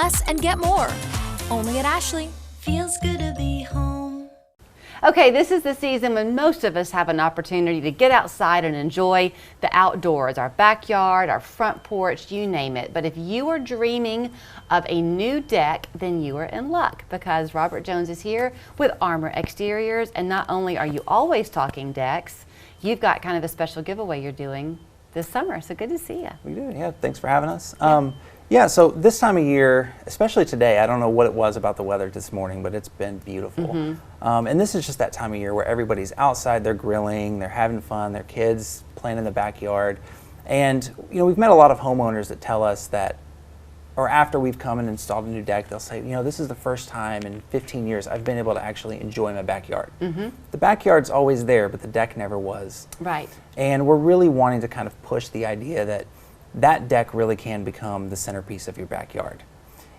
less and get more. Only at Ashley. Feels good to be home. Okay, this is the season when most of us have an opportunity to get outside and enjoy the outdoors, our backyard, our front porch, you name it. But if you are dreaming of a new deck, then you are in luck, because Robert Jones is here with Armor Exteriors. And not only are you always talking decks, you've got kind of a special giveaway you're doing this summer. So good to see you. We do, yeah. Thanks for having us. Yeah, so this time of year, especially today, I don't know what it was about the weather this morning, but it's been beautiful. And this is just that time of year where everybody's outside, they're grilling, they're having fun, their kids playing in the backyard. And you know, we've met a lot of homeowners that tell us that, or after we've come and installed a new deck, they'll say, you know, this is the first time in 15 years I've been able to actually enjoy my backyard. The backyard's always there, but the deck never was. Right. And we're really wanting to kind of push the idea that that deck really can become the centerpiece of your backyard.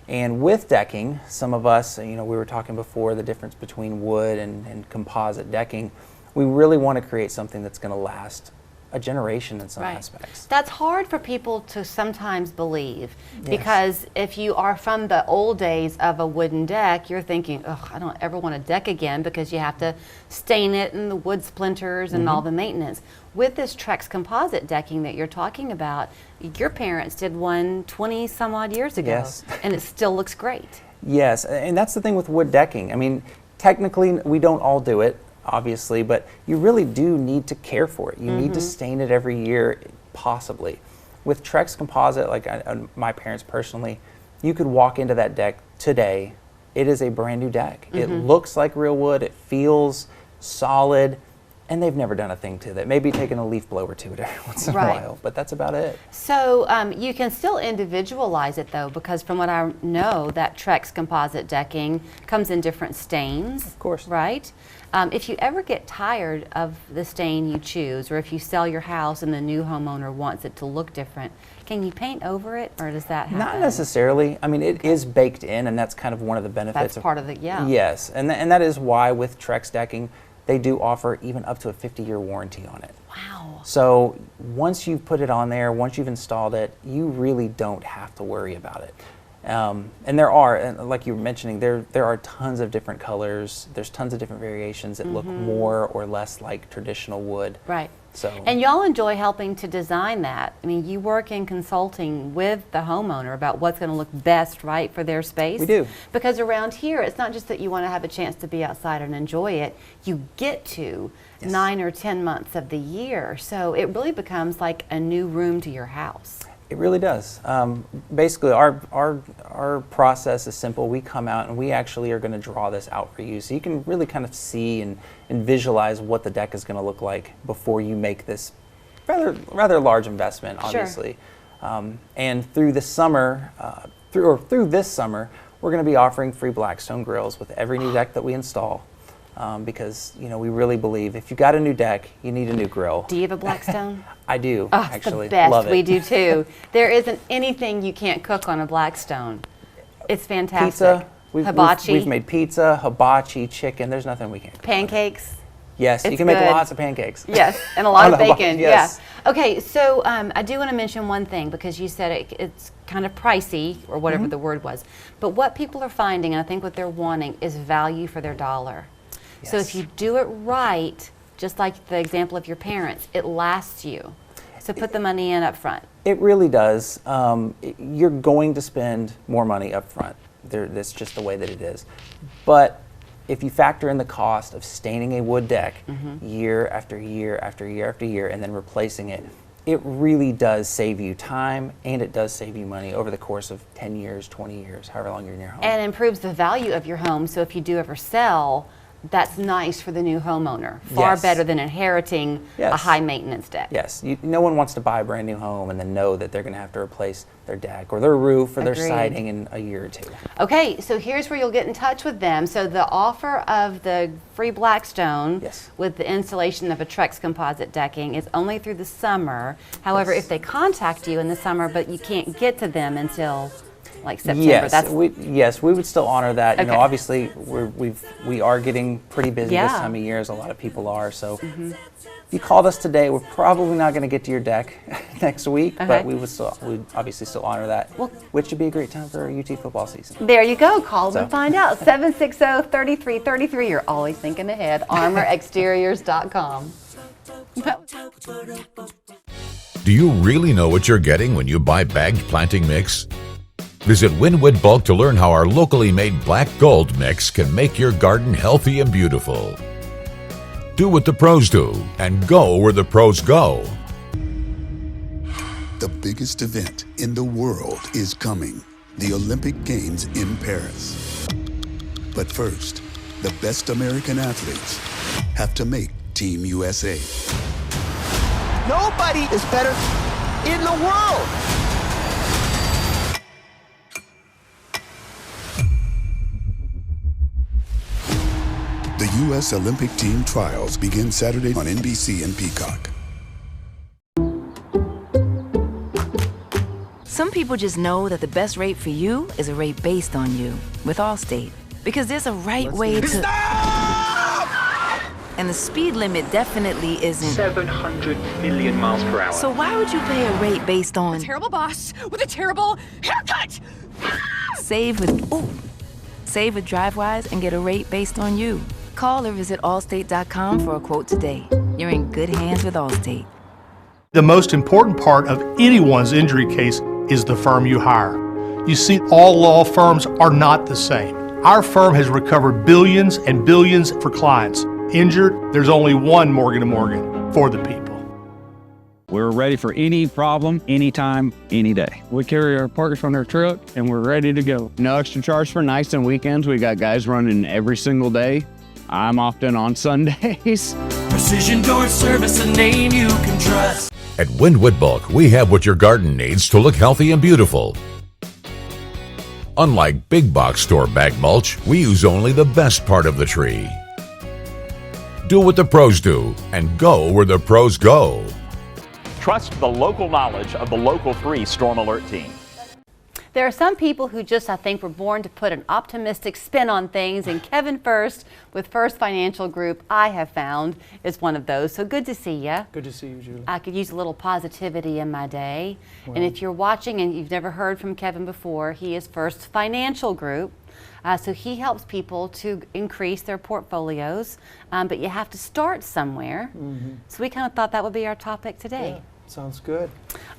And with decking, some of us, you know, we were talking before the difference between wood and composite decking. We really want to create something that's going to last a generation in some aspects. That's hard for people to sometimes believe, because if you are from the old days of a wooden deck, you're thinking, oh, I don't ever want a deck again, because you have to stain it and the wood splinters and all the maintenance. With this Trex composite decking that you're talking about, your parents did one 20 some odd years ago, and it still looks great. Yes, and that's the thing with wood decking. I mean, technically we don't all do it, obviously, but you really do need to care for it. You need to stain it every year, possibly. With Trex composite, like my parents personally, you could walk into that deck today. It is a brand new deck. It looks like real wood, it feels solid, and they've never done a thing to that. Maybe taking a leaf blower to it every once in a while, but that's about it. So you can still individualize it though, because from what I know, that Trex composite decking comes in different stains. Of course. Right? If you ever get tired of the stain you choose, or if you sell your house and the new homeowner wants it to look different, can you paint over it, or does that happen? Not necessarily. I mean, it is baked in, and that's kind of one of the benefits. That's part of it, yeah. Yes, and that is why with Trex decking, they do offer even up to a 50-year warranty on it. Wow. So once you've put it on there, once you've installed it, you really don't have to worry about it. And there are, like you were mentioning, there are tons of different colors. There's tons of different variations that look more or less like traditional wood. Right. So. And y'all enjoy helping to design that. I mean, you work in consulting with the homeowner about what's going to look best, right, for their space. We do. Because around here, it's not just that you want to have a chance to be outside and enjoy it. You get to 9 or 10 months of the year. So it really becomes like a new room to your house. It really does. Basically, our process is simple. We come out and we actually are going to draw this out for you, so you can really kind of see and visualize what the deck is going to look like before you make this rather large investment, obviously. And through the summer, through this summer, we're going to be offering free Blackstone grills with every new deck that we install. Because you know, we really believe if you got a new deck, you need a new grill. Do you have a Blackstone? I do, oh, actually. It's the best. Love it. We do too. There isn't anything you can't cook on a Blackstone. It's fantastic. Pizza. Hibachi. We've made pizza, hibachi, chicken. There's nothing we can't cook. Pancakes. Yes, it's you can make good. lots of pancakes. Yes, and a lot of bacon. Yes. Yeah. Okay, so I do want to mention one thing, because you said it's kind of pricey, or whatever the word was. But what people are finding, and I think what they're wanting, is value for their dollar. Yes. So if you do it right, just like the example of your parents, it lasts you. So put the money in up front. It really does. You're going to spend more money up front. That's just the way that it is. But if you factor in the cost of staining a wood deck year after year after year after year and then replacing it, it really does save you time, and it does save you money over the course of 10 years, 20 years, however long you're in your home. And improves the value of your home, so if you do ever sell, that's nice for the new homeowner. Far better than inheriting a high maintenance deck. Yes, no one wants to buy a brand new home and then know that they're going to have to replace their deck or their roof or their siding in a year or two. Okay, so here's where you'll get in touch with them. So the offer of the free Blackstone with the installation of a Trex composite decking is only through the summer. However, if they contact you in the summer but you can't get to them until like September. Yes, we would still honor that. You know, Okay. obviously we are getting pretty busy Yeah. this time of year, as a lot of people are. So if you called us today, we're probably not going to get to your deck next week, but we'd obviously still honor that, which would be a great time for UT football season. There you go. Call them and So. find out. 760-3333. You're always thinking ahead. ArmorXteriors.com. Do you really know what you're getting when you buy bagged planting mix? Visit Winwood Bulk to learn how our locally made black gold mix can make your garden healthy and beautiful. Do what the pros do and go where the pros go. The biggest event in the world is coming, the Olympic Games in Paris. But first, the best American athletes have to make Team USA. Nobody is better in the world. The U.S. Olympic Team Trials begin Saturday on NBC and Peacock. Some people just know that the best rate for you is a rate based on you with Allstate. Because there's a right way to... Stop! And the speed limit definitely isn't... 700 million miles per hour. So why would you pay a rate based on... A terrible boss with a terrible haircut! Save with DriveWise and get a rate based on you. Call or visit Allstate.com for a quote today. You're in good hands with Allstate. The most important part of anyone's injury case is the firm you hire. You see, all law firms are not the same. Our firm has recovered billions and billions for clients. Injured, there's only one Morgan & Morgan for the people. We're ready for any problem, anytime, any day. We carry our parts on our truck and we're ready to go. No extra charge for nights and weekends. We got guys running every single day. I'm often on Sundays. Precision Door Service, a name you can trust. At Winwood Bulk, we have what your garden needs to look healthy and beautiful. Unlike big box store bag mulch, we use only the best part of the tree. Do what the pros do and go where the pros go. Trust the local knowledge of the Local 3 Storm Alert team. There are some people who just, I think, were born to put an optimistic spin on things, and Kevin First with First Financial Group, I have found, is one of those. So good to see you. Good to see you, Julie. I could use a little positivity in my day. Well, and if you're watching and you've never heard from Kevin before, he is First Financial Group. So he helps people to increase their portfolios, but you have to start somewhere. So we kind of thought that would be our topic today. Yeah. Sounds good.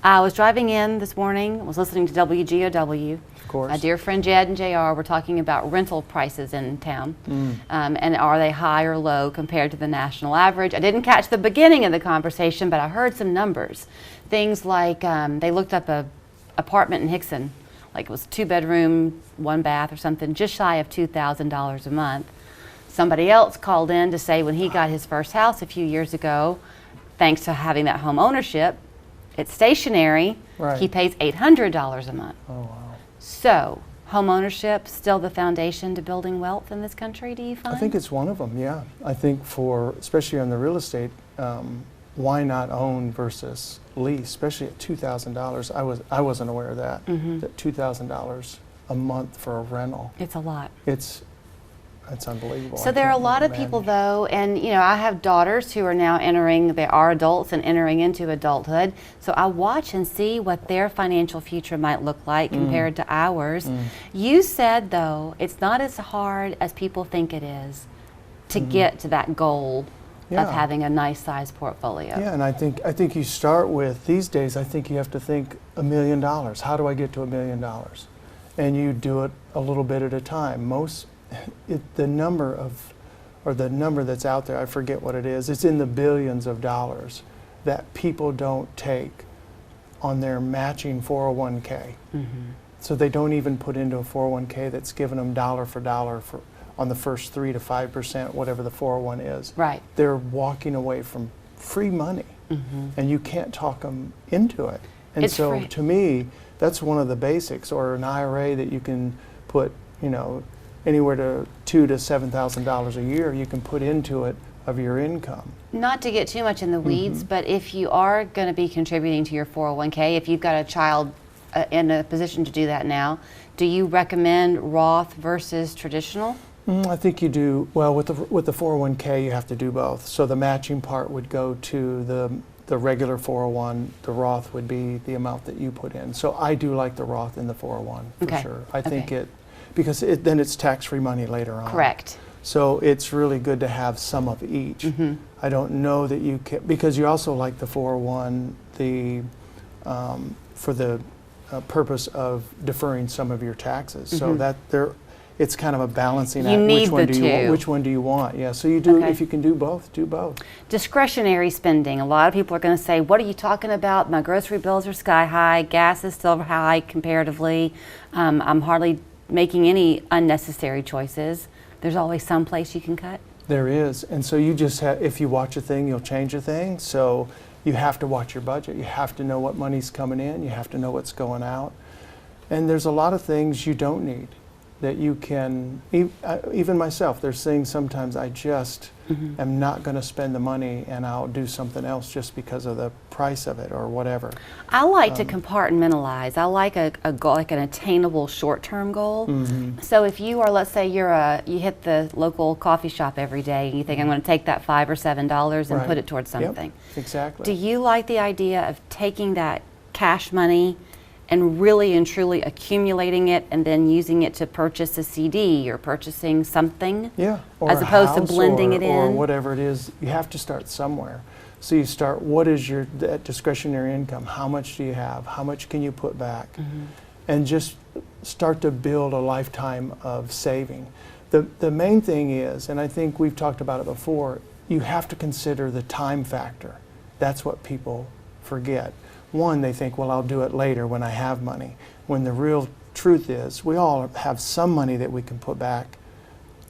I was driving in this morning, was listening to WGOW. Of course. My dear friend Jed and JR were talking about rental prices in town. And are they high or low compared to the national average? I didn't catch the beginning of the conversation, but I heard some numbers. Things like they looked up a apartment in Hickson, like it was 2-bedroom, 1 bath or something, just shy of $2,000 a month. Somebody else called in to say when he got his first house a few years ago, thanks to having that home ownership, it's stationary. Right. He pays $800 a month. Oh, wow. So, home ownership still the foundation to building wealth in this country, do you find? I think it's one of them, yeah. I think for, especially on the real estate, why not own versus lease, especially at $2,000. I wasn't aware of that, that $2,000 a month for a rental. It's a lot. It's unbelievable. So there are a lot of people though, and you know, I have daughters who are now they are adults and entering into adulthood. So I watch and see what their financial future might look like compared to ours. You said though, it's not as hard as people think it is to get to that goal of having a nice sized portfolio. Yeah, and I think you start with, these days, I think you have to think $1 million. How do I get to $1 million? And you do it a little bit at a time. The number that's out there, I forget what it is, it's in the billions of dollars that people don't take on their matching 401k. So they don't even put into a 401k that's giving them dollar for dollar on the first 3 to 5%, whatever the 401 is. Right. They're walking away from free money, and you can't talk them into it. And it's so free. To me, that's one of the basics, or an IRA that you can put, anywhere to $2,000 to $7,000 a year you can put into it of your income. Not to get too much in the weeds, but if you are going to be contributing to your 401k, if you've got a child in a position to do that now, Do you recommend Roth versus traditional? I think you do. Well, with the 401k, you have to do both. So the matching part would go to the regular 401. The Roth would be the amount that you put in. So I do like the Roth in the 401 for sure. I think because then it's tax-free money later on. Correct. So it's really good to have some of each. I don't know that you can, because you also like the 401 for the purpose of deferring some of your taxes. So that it's kind of a balancing act. Which one do you want? Yeah, so you do, if you can do both, do both. Discretionary spending. A lot of people are going to say, what are you talking about? My grocery bills are sky high. Gas is still high comparatively. I'm hardly making any unnecessary choices. There's always some place you can cut. There is, and so you just have, if you watch a thing, you'll change a thing. So you have to watch your budget. You have to know what money's coming in. You have to know what's going out. And there's a lot of things you don't need that you can, even myself, there's things sometimes I just am not going to spend the money and I'll do something else just because of the price of it or whatever. I like to compartmentalize. I like a goal, like an attainable short-term goal. So if you are, let's say you hit the local coffee shop every day and you think I'm going to take that $5 or $7 and put it towards something. Yep, exactly. Do you like the idea of taking that cash money and really and truly accumulating it and then using it to purchase a CD or purchasing something? Yeah, or as opposed to blending it in? Or whatever it is. You have to start somewhere. So you start, what is your discretionary income? How much do you have? How much can you put back? And just start to build a lifetime of saving. The main thing is, and I think we've talked about it before, you have to consider the time factor. That's what people forget. One, they think, well, I'll do it later when I have money. When the real truth is, we all have some money that we can put back.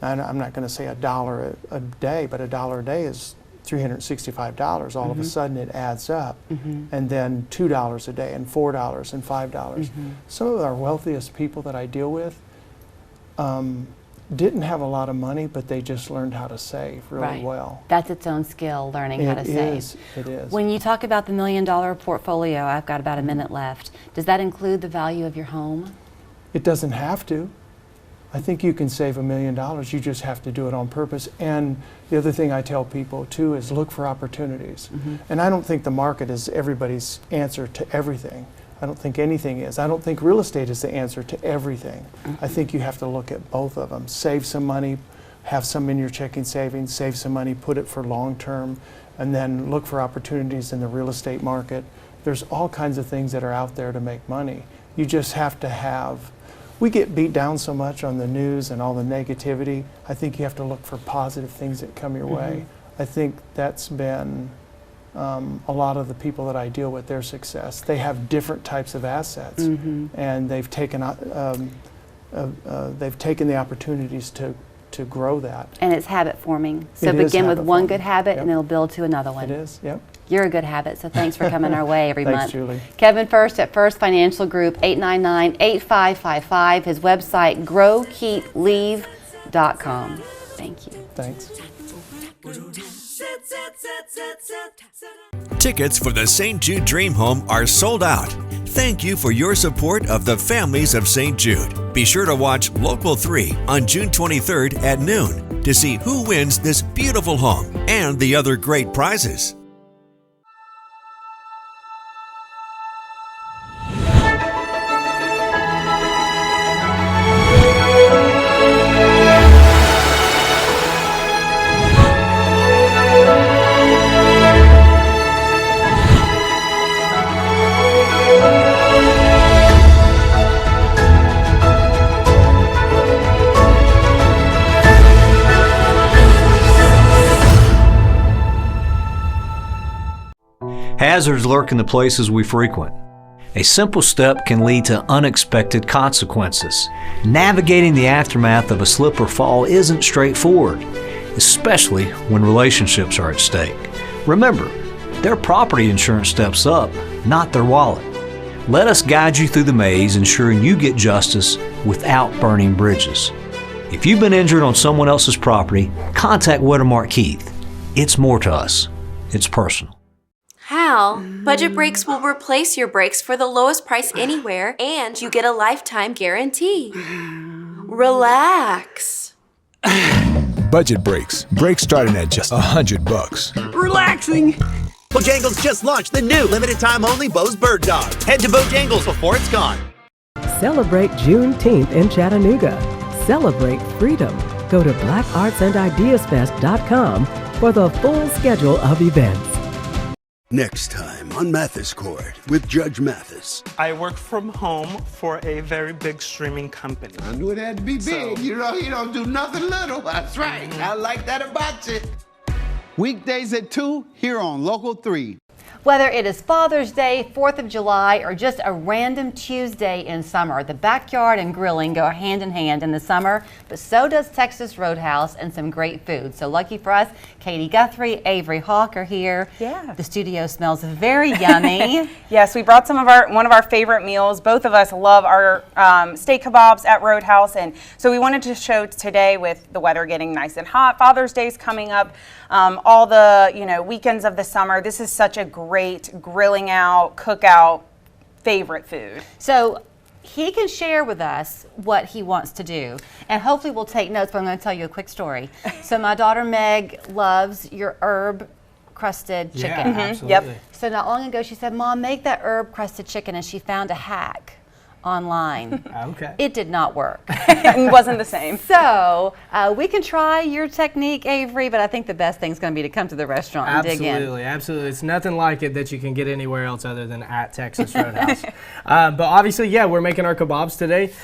And I'm not going to say $1 a day, but $1 a day is $365. All of a sudden it adds up. And then $2 a day and $4 and $5. Some of our wealthiest people that I deal with didn't have a lot of money, but they just learned how to save really well. That's its own skill, learning how to save. It is. When you talk about the $1 million portfolio, I've got about a minute left. Does that include the value of your home? It doesn't have to. I think you can save $1 million. You just have to do it on purpose. And the other thing I tell people too is look for opportunities. And I don't think the market is everybody's answer to everything. I don't think anything is. I don't think real estate is the answer to everything. I think you have to look at both of them. Save some money, have some in your checking savings, save some money, put it for long term, and then look for opportunities in the real estate market. There's all kinds of things that are out there to make money. You just have to have, we get beat down so much on the news and all the negativity. I think you have to look for positive things that come your way. I think that's been a lot of the people that I deal with, their success. They have different types of assets, and they've taken the opportunities to grow that. And it's habit forming. So begin with one good habit, and it'll build to another one. It is. Yep. You're a good habit, so thanks for coming our way every month. Thanks, Julie. Kevin First at First Financial Group, 899-8555. His website, growkeepleave.com. Thank you. Thanks. Tickets for the St. Jude Dream Home are sold out. Thank you for your support of the families of St. Jude. Be sure to watch Local 3 on June 23rd at noon to see who wins this beautiful home and the other great prizes. Hazards lurk in the places we frequent. A simple step can lead to unexpected consequences. Navigating the aftermath of a slip or fall isn't straightforward, especially when relationships are at stake. Remember, their property insurance steps up, not their wallet. Let us guide you through the maze, ensuring you get justice without burning bridges. If you've been injured on someone else's property, contact Watermark Keith. It's more to us. It's personal. How now, Budget Brakes will replace your brakes for the lowest price anywhere, and you get a lifetime guarantee. Relax. Budget Brakes. Brakes starting at just $100. Relaxing. Bojangles just launched the new limited time only Bo's Bird Dog. Head to Bojangles before it's gone. Celebrate Juneteenth in Chattanooga. Celebrate freedom. Go to blackartsandideasfest.com for the full schedule of events. Next time on Mathis Court with Judge Mathis. I work from home for a very big streaming company. I knew it had to be big. You don't do nothing little. That's right. I like that about you. Weekdays at 2 here on Local 3. Whether it is Father's Day, 4th of July, or just a random Tuesday in summer, the backyard and grilling go hand in hand in the summer, but so does Texas Roadhouse and some great food. So lucky for us, Katie Guthrie, Avery Hawk are here. Yeah. The studio smells very yummy. Yes, we brought one of our favorite meals. Both of us love our steak kebabs at Roadhouse, and so we wanted to show today with the weather getting nice and hot. Father's Day's coming up. All the weekends of the summer. This is such a great grilling out, cookout, favorite food. So he can share with us what he wants to do, and hopefully we'll take notes, but I'm going to tell you a quick story. So my daughter Meg loves your herb crusted chicken. Yeah, absolutely. Yep. So not long ago she said, Mom, make that herb crusted chicken, and she found a hack online. Okay. It did not work. It wasn't the same. So we can try your technique, Avery, but I think the best thing's going to be to come to the restaurant and dig in. Absolutely. It's nothing like it that you can get anywhere else other than at Texas Roadhouse. But obviously, yeah, we're making our kebabs today.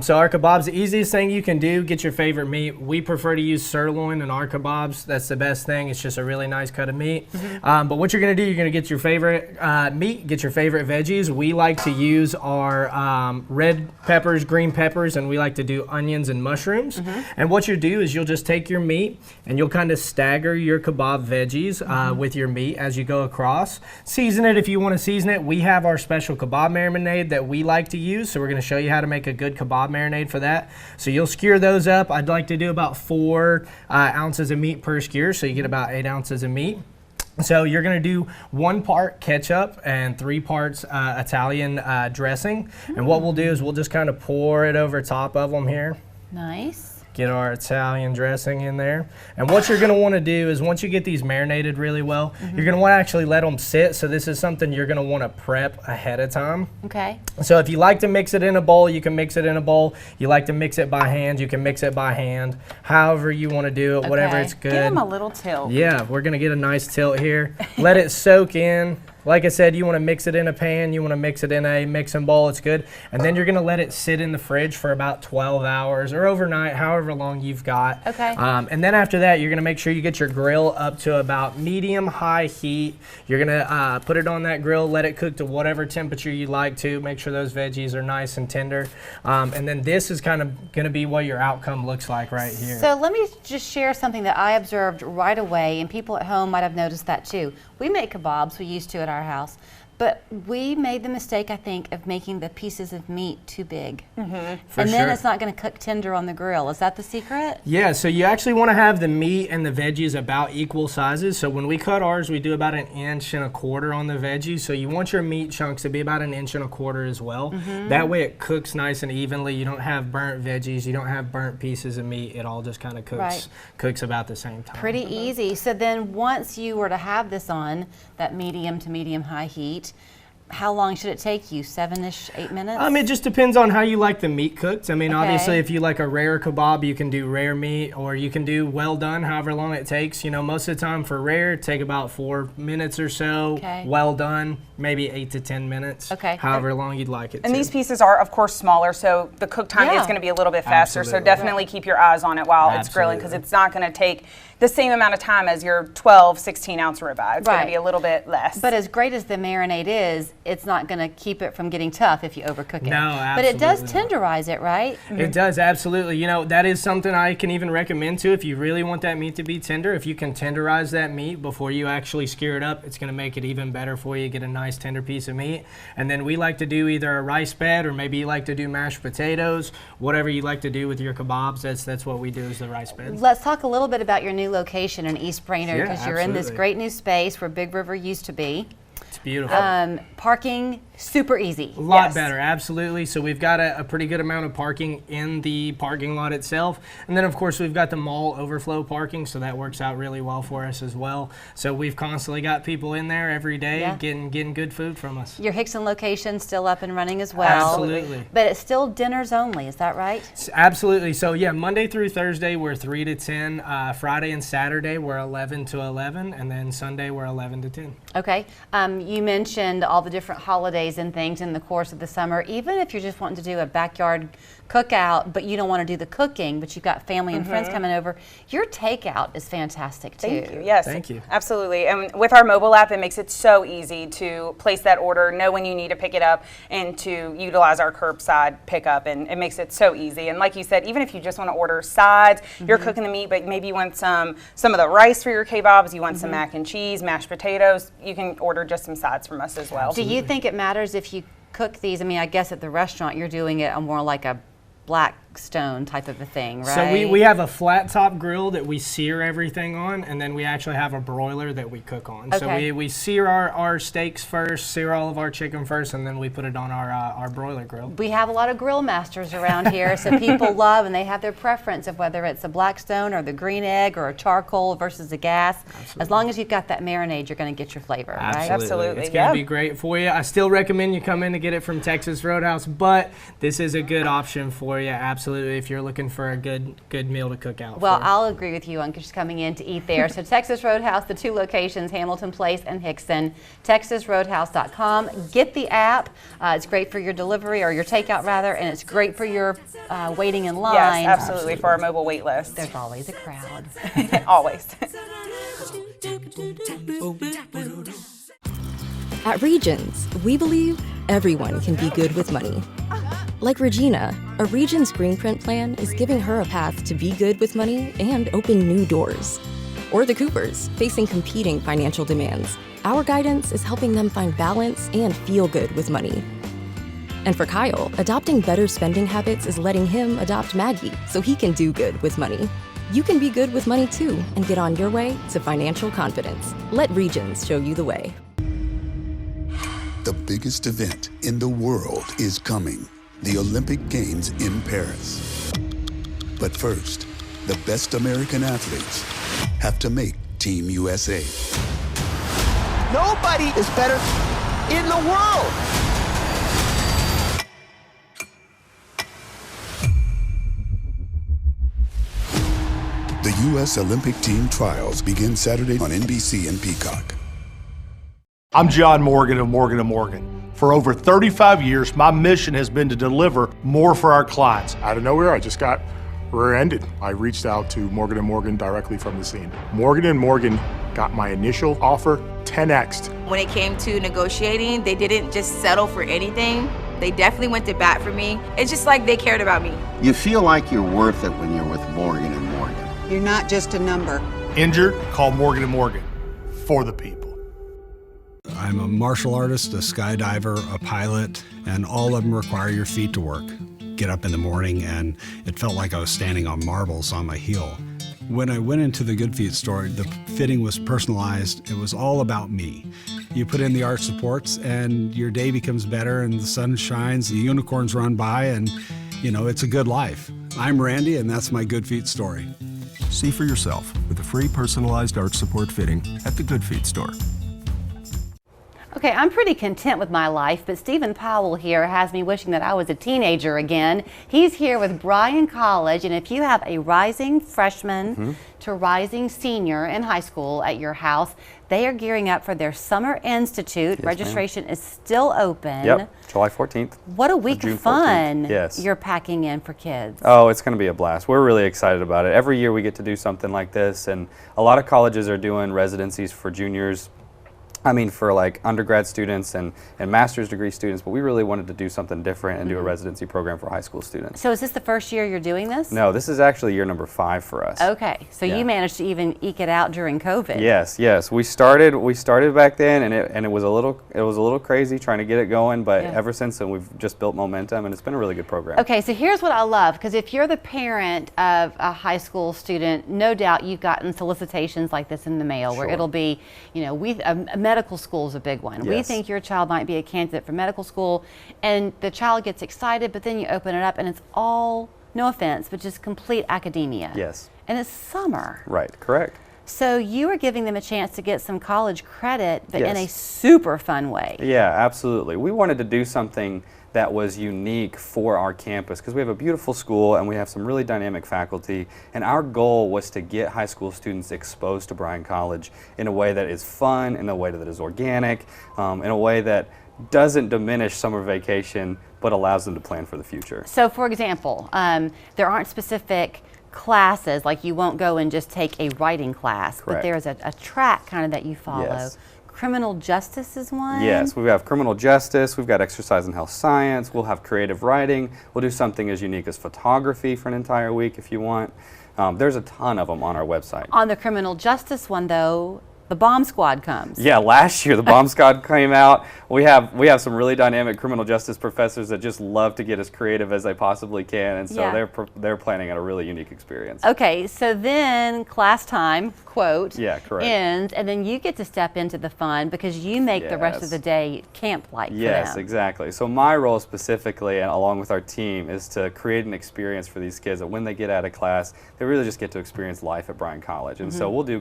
So our kebabs, the easiest thing you can do, get your favorite meat. We prefer to use sirloin in our kebabs. That's the best thing. It's just a really nice cut of meat. But what you're going to do, you're going to get your favorite meat, get your favorite veggies. We like to use our red peppers, green peppers, and we like to do onions and mushrooms. And what you do is you'll just take your meat and you'll kind of stagger your kebab veggies with your meat as you go across. Season it if you want to season it. We have our special kebab marinade that we like to use, so we're going to show you how to make a good kebab marinade for that. So you'll skewer those up. I'd like to do about 4 ounces of meat per skewer, so you get about 8 ounces of meat. So you're going to do 1 part ketchup and 3 parts Italian dressing. And what we'll do is we'll just kind of pour it over top of them here. Nice. Get our Italian dressing in there. And what you're going to want to do is once you get these marinated really well, you're going to want to actually let them sit. So this is something you're going to want to prep ahead of time. Okay. So if you like to mix it in a bowl, you can mix it in a bowl. You like to mix it by hand, you can mix it by hand. However you want to do it, whatever it's good. Give them a little tilt. Yeah, we're going to get a nice tilt here. Let it soak in. Like I said, you want to mix it in a pan, you want to mix it in a mixing bowl, it's good. And then you're going to let it sit in the fridge for about 12 hours or overnight, however long you've got. Okay. And then after that, you're going to make sure you get your grill up to about medium-high heat. You're going to put it on that grill, let it cook to whatever temperature you like to. Make sure those veggies are nice and tender. And then this is kind of going to be what your outcome looks like right here. So let me just share something that I observed right away, and people at home might have noticed that too. We make kebabs, we used to at our house, but we made the mistake, I think, of making the pieces of meat too big. And then it's not going to cook tender on the grill. Is that the secret? Yeah, so you actually want to have the meat and the veggies about equal sizes. So when we cut ours, we do about 1.25 inches on the veggies. So you want your meat chunks to be about 1.25 inches as well. That way it cooks nice and evenly. You don't have burnt veggies. You don't have burnt pieces of meat. It all just kind of cooks about the same time. Pretty easy. So then once you were to have this on that medium to medium-high heat, how long should it take you? 7-ish, 8 minutes? It just depends on how you like the meat cooked. Obviously, if you like a rare kebab, you can do rare meat, or you can do well done, however long it takes. Most of the time for rare, it take about 4 minutes or so. Well done, maybe 8 to 10 minutes. However long you'd like it. And these pieces are, of course, smaller, so the cook time is going to be a little bit faster. So definitely keep your eyes on it while it's grilling, because it's not going to take the same amount of time as your 12, 16-ounce ribeye. It's going to be a little bit less. But as great as the marinade is, it's not going to keep it from getting tough if you overcook it. No, absolutely. But it does tenderize it, right? It does, absolutely. That is something I can even recommend too. If you really want that meat to be tender, if you can tenderize that meat before you actually skewer it up, it's going to make it even better for you. Get a nice tender piece of meat. And then we like to do either a rice bed, or maybe you like to do mashed potatoes. Whatever you like to do with your kebabs, that's what we do, is the rice bed. Let's talk a little bit about your new location in East Brainerd, because you're in this great new space where Big River used to be. It's beautiful. Parking, super easy. A lot better, absolutely. So we've got a pretty good amount of parking in the parking lot itself. And then, of course, we've got the mall overflow parking, so that works out really well for us as well. So we've constantly got people in there every day getting good food from us. Your Hickson location still up and running as well. Absolutely. But it's still dinners only, is that right? Absolutely. So, yeah, Monday through Thursday, we're 3 to 10. Friday and Saturday, we're 11 to 11. And then Sunday, we're 11 to 10. Okay. You mentioned all the different holidays and things in the course of the summer. Even if you're just wanting to do a backyard cookout, but you don't want to do the cooking, but you've got family and friends coming over, your takeout is fantastic too. Thank you. Yes. Thank you. Absolutely. And with our mobile app, it makes it so easy to place that order, know when you need to pick it up, and to utilize our curbside pickup. And it makes it so easy. And like you said, even if you just want to order sides, you're cooking the meat, but maybe you want some of the rice for your kebabs, you want some mac and cheese, mashed potatoes, you can order just some sides from us as well. Do you think it matters if you cook these? I mean, I guess at the restaurant you're doing it on more like a black stone type of a thing, right? So we have a flat top grill that we sear everything on, and then we actually have a broiler that we cook on. Okay. So we sear our steaks first, sear all of our chicken first, and then we put it on our broiler grill. We have a lot of grill masters around here, so people love and they have their preference of whether it's a black stone or the green egg or a charcoal versus a gas. Absolutely. As long as you've got that marinade, you're going to get your flavor, right? Absolutely. It's going to be great for you. I still recommend you come in to get it from Texas Roadhouse, but this is a good option for you, absolutely, if you're looking for a good meal to cook out. Well, I'll agree with you on just coming in to eat there. So Texas Roadhouse, the 2 locations, Hamilton Place and Hickson, texasroadhouse.com. Get the app. It's great for your delivery, or your takeout rather, and it's great for your waiting in line. Yes, absolutely, for our mobile wait list. There's always a crowd. Always. At Regions, we believe everyone can be good with money. Like Regina, a Regions Green Print plan is giving her a path to be good with money and open new doors. Or the Coopers, facing competing financial demands. Our guidance is helping them find balance and feel good with money. And for Kyle, adopting better spending habits is letting him adopt Maggie so he can do good with money. You can be good with money too and get on your way to financial confidence. Let Regions show you the way. The biggest event in the world is coming. The Olympic Games in Paris. But first, the best American athletes have to make Team USA. Nobody is better in the world. The U.S. Olympic Team Trials begin Saturday on NBC and Peacock. I'm John Morgan of Morgan & Morgan. For over 35 years, my mission has been to deliver more for our clients. Out of nowhere, I just got rear-ended. I reached out to Morgan & Morgan directly from the scene. Morgan & Morgan got my initial offer 10x'd. When it came to negotiating, they didn't just settle for anything. They definitely went to bat for me. It's just like they cared about me. You feel like you're worth it when you're with Morgan & Morgan. You're not just a number. Injured? Call Morgan & Morgan. For the people. I'm a martial artist, a skydiver, a pilot, and all of them require your feet to work. Get up in the morning, and it felt like I was standing on marbles on my heel. When I went into the Good Feet store, the fitting was personalized. It was all about me. You put in the arch supports, and your day becomes better, and the sun shines, the unicorns run by, and, it's a good life. I'm Randy, and that's my Good Feet story. See for yourself with a free personalized arch support fitting at the Good Feet store. Okay, I'm pretty content with my life, but Stephen Powell here has me wishing that I was a teenager again. He's here with Bryan College, and if you have a rising freshman to rising senior in high school at your house, they are gearing up for their Summer Institute. Yes, registration is still open. Yep, July 14th. What a week of fun yes. You're packing in for kids. Oh, it's going to be a blast. We're really excited about it. Every year we get to do something like this, and a lot of colleges are doing residencies for juniors. For like undergrad students and master's degree students, but we really wanted to do something different and do a residency program for high school students. So is this the first year you're doing this? No, this is actually year number 5 for us. Okay, so you managed to even eke it out during COVID. Yes. We started back then, and it was a little crazy trying to get it going, but ever since then we've just built momentum, and it's been a really good program. Okay, so here's what I love, because if you're the parent of a high school student, no doubt you've gotten solicitations like this in the mail, where it'll be, a medical school is a big one. We Yes. think your child might be a candidate for medical school, and the child gets excited, but then you open it up and it's all, no offense, but just complete academia. Yes. And it's summer. Right, correct. So you are giving them a chance to get some college credit, but in a Yes. super fun way. Yeah, absolutely. We wanted to do something that was unique for our campus because we have a beautiful school and we have some really dynamic faculty, and our goal was to get high school students exposed to Bryan College in a way that is fun, in a way that is organic, in a way that doesn't diminish summer vacation but allows them to plan for the future. So for example, there aren't specific classes, like you won't go and just take a writing class, but Correct. there's a track kind of that you follow. Yes. Criminal justice is one? Yes, we have criminal justice, we've got exercise and health science, we'll have creative writing, we'll do something as unique as photography for an entire week if you want. There's a ton of them on our website. On the criminal justice one though, the bomb squad comes. Yeah, last year the bomb squad came out. We have some really dynamic criminal justice professors that just love to get as creative as they possibly can, and so Yeah. they're planning on a really unique experience. Okay, so then class time, quote, Yeah, correct. ends, and then you get to step into the fun because you make the rest of Yes. the day camp-like for Yes, them. exactly. So my role specifically, and along with our team, is to create an experience for these kids that when they get out of class, they really just get to experience life at Bryan College. And so Mhm.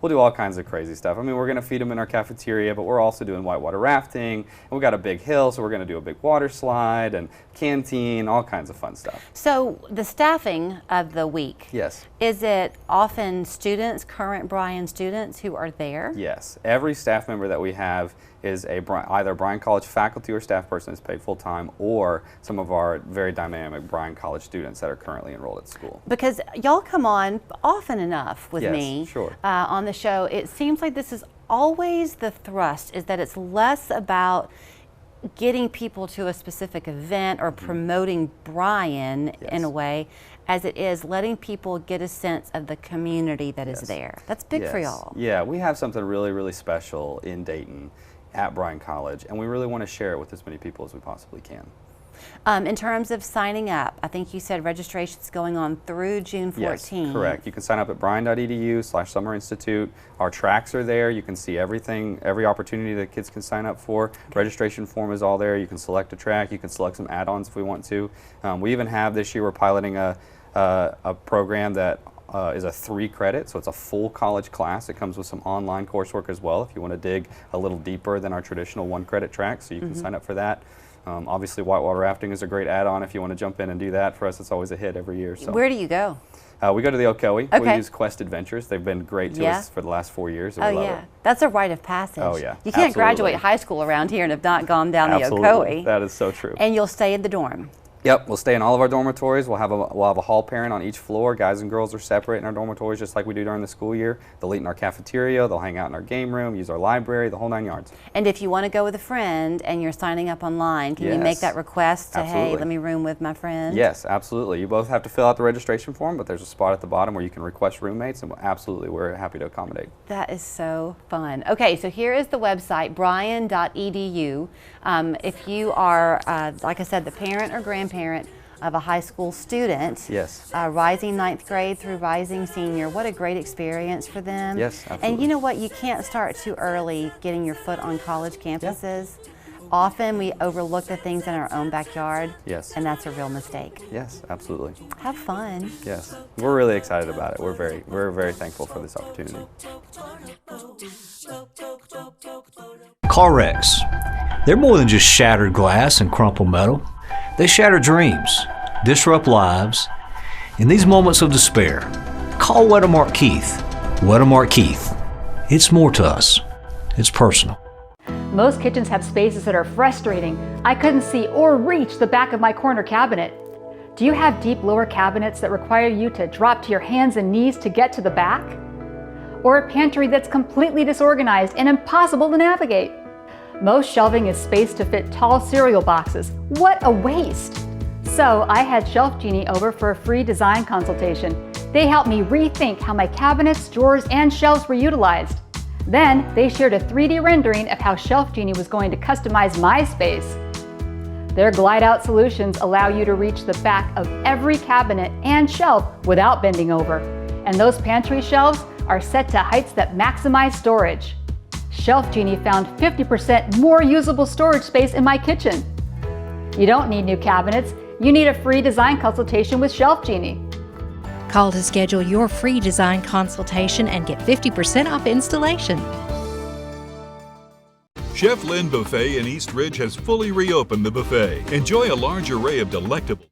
we'll do all kinds of crazy stuff. I mean, we're going to feed them in our cafeteria, but we're also doing whitewater rafting. And we've got a big hill, so we're going to do a big water slide and canteen, all kinds of fun stuff. So the staffing of the week, Yes. is it often students, current Bryan students who are there? Yes. Every staff member that we have is either Bryan College faculty or staff person that's paid full-time, or some of our very dynamic Bryan College students that are currently enrolled at school. Because y'all come on often enough with Yes, me sure. On the show. It seems like this is always the thrust, is that it's less about getting people to a specific event or promoting Bryan in a way, as it is letting people get a sense of the community that is there. That's big for y'all. Yeah, we have something really, really special in Dayton at Bryan College, and we really want to share it with as many people as we possibly can. In terms of signing up, I think you said registration's going on through June 14th. Yes, correct. You can sign up at bryan.edu/Summer Institute. Our tracks are there. You can see everything, every opportunity that kids can sign up for. Registration form is all there. You can select a track. You can select some add-ons if we want to. We even have this year, we're piloting a program that is a 3 credit, so it's a full college class. It comes with some online coursework as well if you want to dig a little deeper than our traditional 1 credit track, so you can sign up for that. Obviously, whitewater rafting is a great add-on if you want to jump in and do that. For us, it's always a hit every year. So. Where do you go? We go to the Ocoee. Okay. We use Quest Adventures. They've been great to us for the last 4 years. And we love it. That's a rite of passage. Oh, yeah. You can't Absolutely. graduate high school around here and have not gone down Absolutely. the Ocoee. That is so true. And you'll stay in the dorm. Yep, we'll stay in all of our dormitories. We'll have a hall parent on each floor. Guys and girls are separate in our dormitories, just like we do during the school year. They'll eat in our cafeteria. They'll hang out in our game room, use our library, the whole 9 yards. And if you want to go with a friend and you're signing up online, can you make Yes. that request to, hey, Absolutely. let me room with my friend? Yes, absolutely. You both have to fill out the registration form, but there's a spot at the bottom where you can request roommates, and we're happy to accommodate. That is so fun. Okay, so here is the website, bryan.edu. If you are, like I said, the parent or grandparent of a high school student, Yes. rising 9th grade through rising senior, what a great experience for them. Yes, And absolutely. you know what, you can't start too early getting your foot on college campuses. Often we overlook the things in our own backyard, Yes. and that's a real mistake. Yes, absolutely. Have fun. Yes, we're really excited about it. We're very thankful for this opportunity. Car wrecks. They're more than just shattered glass and crumpled metal. They shatter dreams, disrupt lives. In these moments of despair, call Wedemark Keith. Wedemark Keith. It's more to us. It's personal. Most kitchens have spaces that are frustrating. I couldn't see or reach the back of my corner cabinet. Do you have deep lower cabinets that require you to drop to your hands and knees to get to the back? Or a pantry that's completely disorganized and impossible to navigate? Most shelving is spaced to fit tall cereal boxes. What a waste! So I had Shelf Genie over for a free design consultation. They helped me rethink how my cabinets, drawers, and shelves were utilized. Then they shared a 3D rendering of how Shelf Genie was going to customize my space. Their glide-out solutions allow you to reach the back of every cabinet and shelf without bending over. And those pantry shelves are set to heights that maximize storage. Shelf Genie found 50% more usable storage space in my kitchen. You don't need new cabinets. You need a free design consultation with Shelf Genie. Call to schedule your free design consultation and get 50% off installation. Chef Lynn Buffet in East Ridge has fully reopened the buffet. Enjoy a large array of delectable